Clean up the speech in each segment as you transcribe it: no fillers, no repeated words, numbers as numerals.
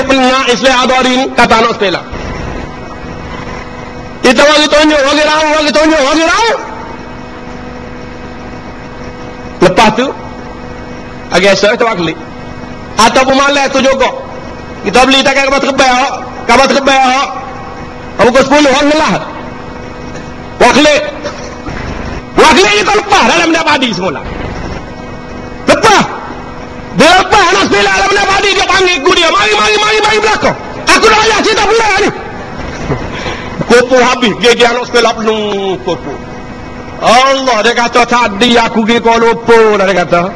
pengak Islam hari ni, kata anak sekolah. Kita bagi tunjuk, bagi raut, bagi tunjuk, bagi raut. Lepas tu, agak esok kita buat klik. Ataupun malam tu juga. Kita beli takkan kabar terbang. Pukul 10, orang ngelah. Waklik kita lepas dalam benda padi semula. Lepas. Dia lepas anak sekolah dalam benda padi, dia panggil aku dia. Mari belakang. Aku dah ayah cerita pula ni. Kupu habis. Gigi anak sekolah penuh kupu. Allah, dia kata tadi aku pergi Kuala Lumpur dah, dia kata.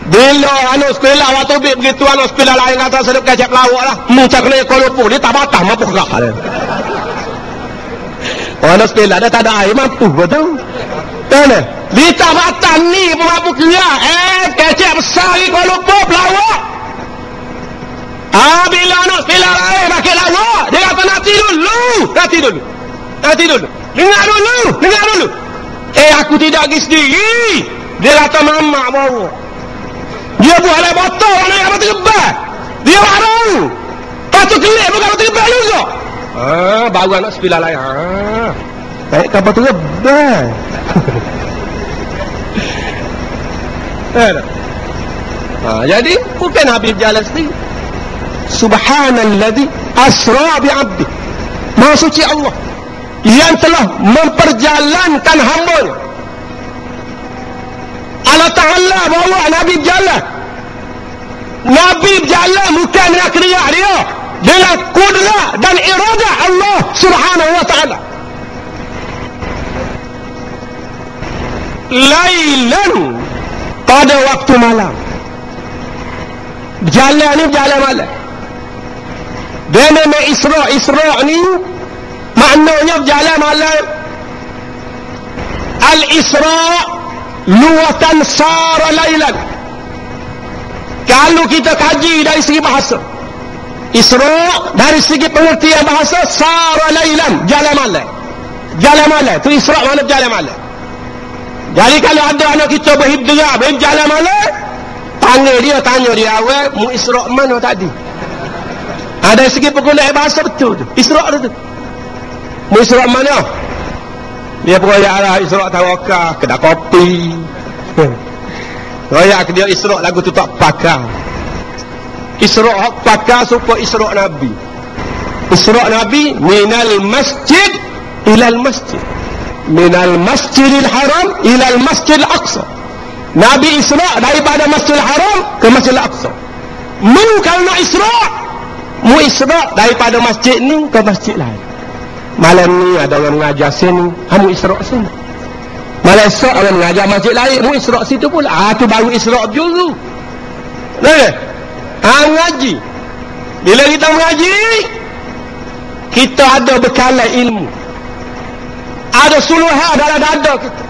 Bila anak sekolah waktu begitu anak sekolah lain kata sedap kacap lawak lah. Muncak kena Kuala Lumpur, dia tak batang mampu kerah dia. Anak sekolah dia tak ada air mampu betul. Kan? Dia tak batang ni pun mampu kerah. Kacap besar di Kuala Lumpur pelawak. Bila anak sekolah lain pakai lawak, dia kata nanti dulu. Dengar dulu. Aku tidak pergi sendiri. Dia kata mama bawa. Dia buat lah botol anak yang tergebal. Dia baru. Patut kelip bukan tergebal juga. Baru anak sekolah lain. Baik kapal tergebal. Jadi bukan habis jalan sendiri. Subhanalladzi asra bi'abdi. Maha suci Allah yang telah memperjalankan hamba-Nya. Allah Ta'ala bawa Nabi berjalan. Nabi berjalan bukan dengan keriak dia, dengan kudrat dan iradah Allah Subhanahu wa Ta'ala. Lailan, pada waktu malam. Berjalan ni berjalan malam. Dia nama Isra ni maknanya berjalan malam. Al-Isra luatan sara lailan. Kalau kita kaji dari segi bahasa, Isra dari segi pengertian bahasa, sara lailan, jalan malam. Tu Isra mana jalan malam. Jadi kalau ada anak kita berhibdera berjalan malam, tanya dia awal mu Isra mana tadi. Ada segi penggunaan bahasa betul tu. Isra tu. Mu Isra mana? Dia beroyak lah Isra Tawakal, kedai kopi. Royak dia Isra lagu tu tak pakar. Isra hak pakar suka Isra Nabi. Isra Nabi minal masjid ilal masjid. Minal masjidil haram ilal masjidil aqsa. Nabi Isra daripada Masjidil Haram ke Masjidil Aqsa. Kalau nak Isra daripada masjid ni ke masjid lain. Malam ni ada orang mengajar sini, kamu Isra sini. Malam esok orang mengajar masjid lain, kamu Isra situ pula. Tu baru Isra dulu. Ngaji. Bila kita mengaji, kita ada bekalan ilmu. Ada suluhan dalam dada kita.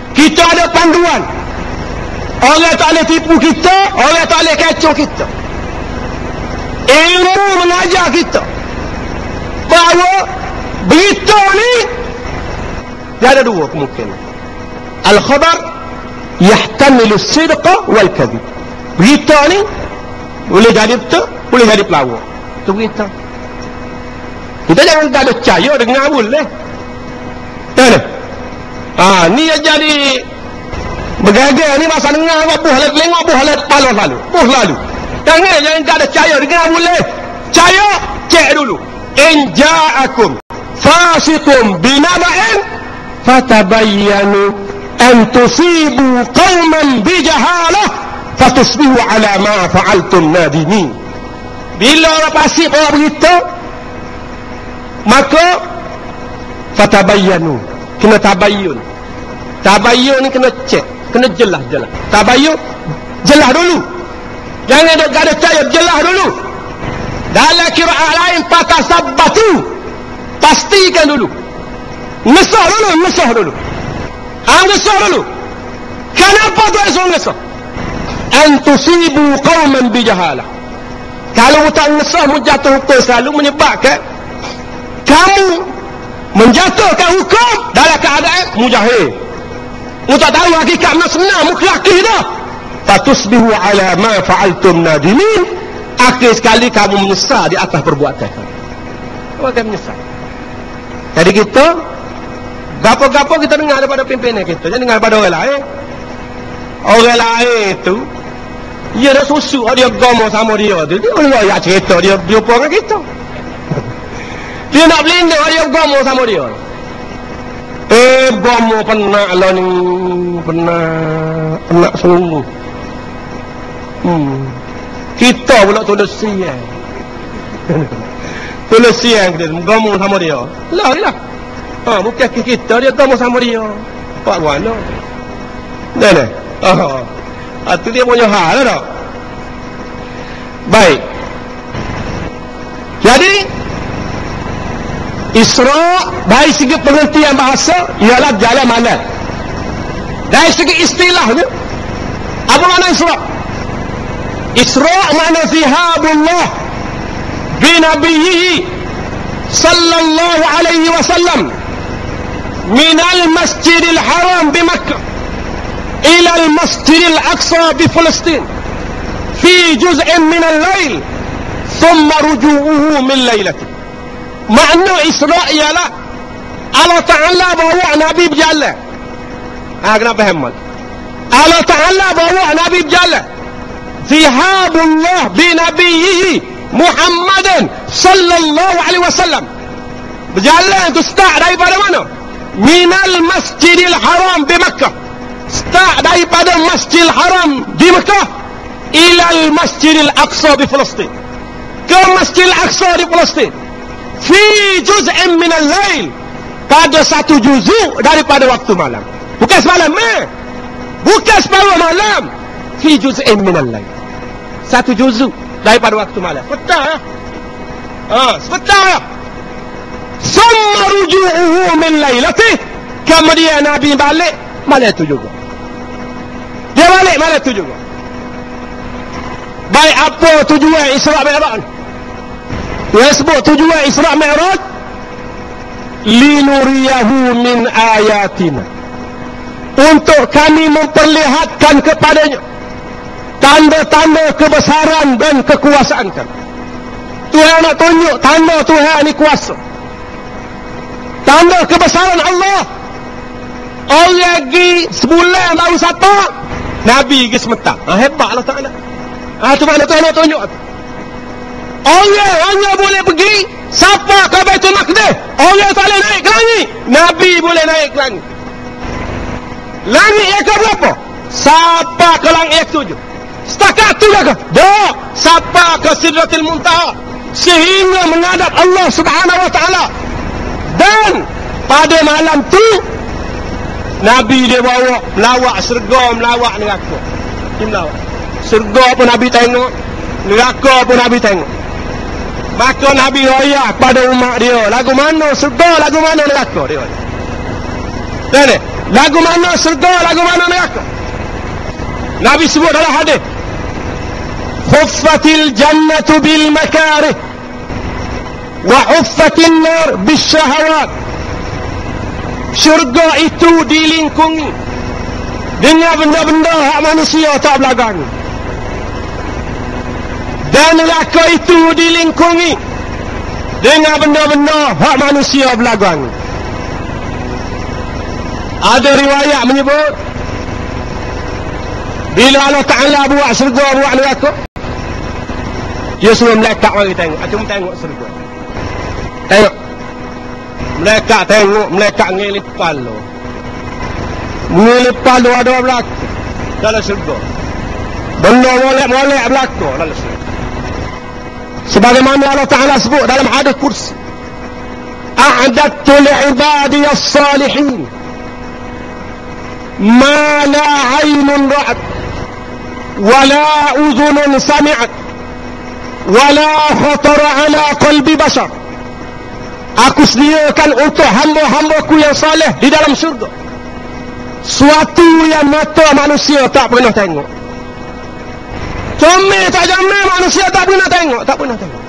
Kita ada panduan. Orang tak boleh tipu kita, orang tak boleh kecoh kita. Ilmu mengajar kita bahawa berita ni dia ada dua kemungkinan. Al-khabar yahtamilu as-sidqa wal kadhib. Berita ni boleh jadi betul, boleh jadi pelawak. Itu berita. Kita jangan tak ada percaya dengar boleh. Kan? Ni yang jadi bergagal ni masa dengar buh halat lengok, buh halat palon lalu. Jangan tak ada percaya dengar boleh. Percaya, cek dulu. In ja'akum fasiqun binaba'in fatabayyanu an tusibu qauman bijahalah fatusbihu ala ma fa'altum nadimin. Bila orang fasik bawa berita, maka fatabayyanu, kena tabayyun. Tabayyun ni kena cek, kena jelas. Tabayyun jelas dulu. Jangan ada percaya, jelas dulu. Dalam qiraat lain fatasabbatu, pastikan dulu. Ngesah dulu. Ngesah dulu. Kenapa tu ngesah? An tusibu qauman bijahalah. Kalau tak ngesah menjatuh hukum selalu menyebabkan kamu menjatuhkan hukum dalam keadaan mujahil. Tak tahu hakikat nak senang mukhlaki dah. Fatusbihu ala ma fa'altum nadimin. akhir sekali kamu menyesal di atas perbuatan kamu. Kamu akan menyesal. Jadi kita gapo-gapo kita dengar daripada pimpinan kita, jangan dengar daripada orang lain. Orang lain itu dia dah susuk dia gomo sama dia tu. Dia boleh ayat cerita dia jumpa dengan kita. Dia nak berlindung dia gomo sama dia. Gomo penak lah ni, penak sungguh. Kita pula tulis siang. Tulis siang kita gomo sama dia. Lah. Bukan kita dia gomo sama dia. Pak mana? Dah. Itu dia punya hal lah. Baik. Jadi Isra dari segi pengertian bahasa ialah jalan mana. Dari segi istilahnya apa makna Isra? Isra makna zihabullah bi nabiyhi sallallahu alaihi wasallam min al-masjidil haram di Makkah ila al-masjidil aqsa di Palestin fi juz'in min al-lail thumma ruju'uhu min lailati. Makna Isra' ialah Allah Ta'ala bawa Nabi berjalan. Kena faham? Allah Ta'ala bawa Nabi berjalan. Zihabullah bi nabiyhi Muhammadin sallallahu alaihi wasallam. Berjalan tu start daripada mana? Minal masjidil haram di Makkah. Start daripada Masjidil Haram di Mekah ilal Masjidil Aqsa di Palestin. Ke Masjidil Aqsa di Palestin. Fi juz'in min al-lail. Pada satu juzuk daripada waktu malam. Bukan semalam. Bukan separuh malam. Fi juz'in min al-lail. Satu juzuk daripada waktu malam. Sebentar. Sebentar. Summa ruju'uhu min lailatih. Kemudian Nabi balik malam itu juga. Dia balik malam itu juga. Baik, apa tujuan Isra' Mi'raj? Dia sebut tujuan Isra' Mi'raj linuriyahu min ayatina, untuk kami memperlihatkan kepadanya tanda-tanda kebesaran dan kekuasaan kami. Tuhan nak tunjuk tanda Tuhan ni kuasa, tanda kebesaran Allah. Orang pergi sebulan baru satu, Nabi pergi sementar. Hebat Allah Ta'ala. Tu mana Tuhan nak tunjuk. Orang boleh pergi siapa ke Baitul Maqdis, orang tak boleh naik ke langit. Nabi boleh naik ke langit. Langit yang ke berapa? Siapa ke langit yang ke-7? Setakat tu lah ke? Tak. Siapa ke Sidratul Muntaha, sehingga menghadap Allah Subhanahu Wa Ta'ala. Dan pada malam tu Nabi dia bawa melawak syurga, melawak neraka. Dia melawak. Syurga pun Nabi tengok, neraka pun Nabi tengok. Maka Nabi royak pada umat dia, lagu mana syurga, lagu mana neraka dia. Dan lagu mana syurga, lagu mana neraka. Nabi sebut dalam hadis, khuffatil jannatu bil makarih wa huffatin nar bis syahawat. Syurga itu dilingkungi dengan benda-benda hak manusia tak berlagang, dan neraka itu dilingkungi dengan benda-benda hak manusia berlagang. Ada riwayat menyebut bila Allah Ta'ala buat syurga, buat neraka, dia suruh malaikat mari tengok. Cuma tengok syurga, tengok. Mereka tengok, mereka ngelip palu. Ngelip palu ada berlaku dalam syurga. Benda molek-molek berlaku dalam syurga. Sebagaimana Allah Ta'ala sebut dalam hadis kursi, a'adattu li'ibadiyas salihin ma la 'aynun ra'at wa la udhunun sami'at wa la khatara 'ala qalbi bashar. Aku sediakan untuk hamba-hambaku yang saleh di dalam syurga suatu yang mata manusia tak pernah tengok. Comel tak jamel manusia tak pernah tengok. Tak pernah tengok.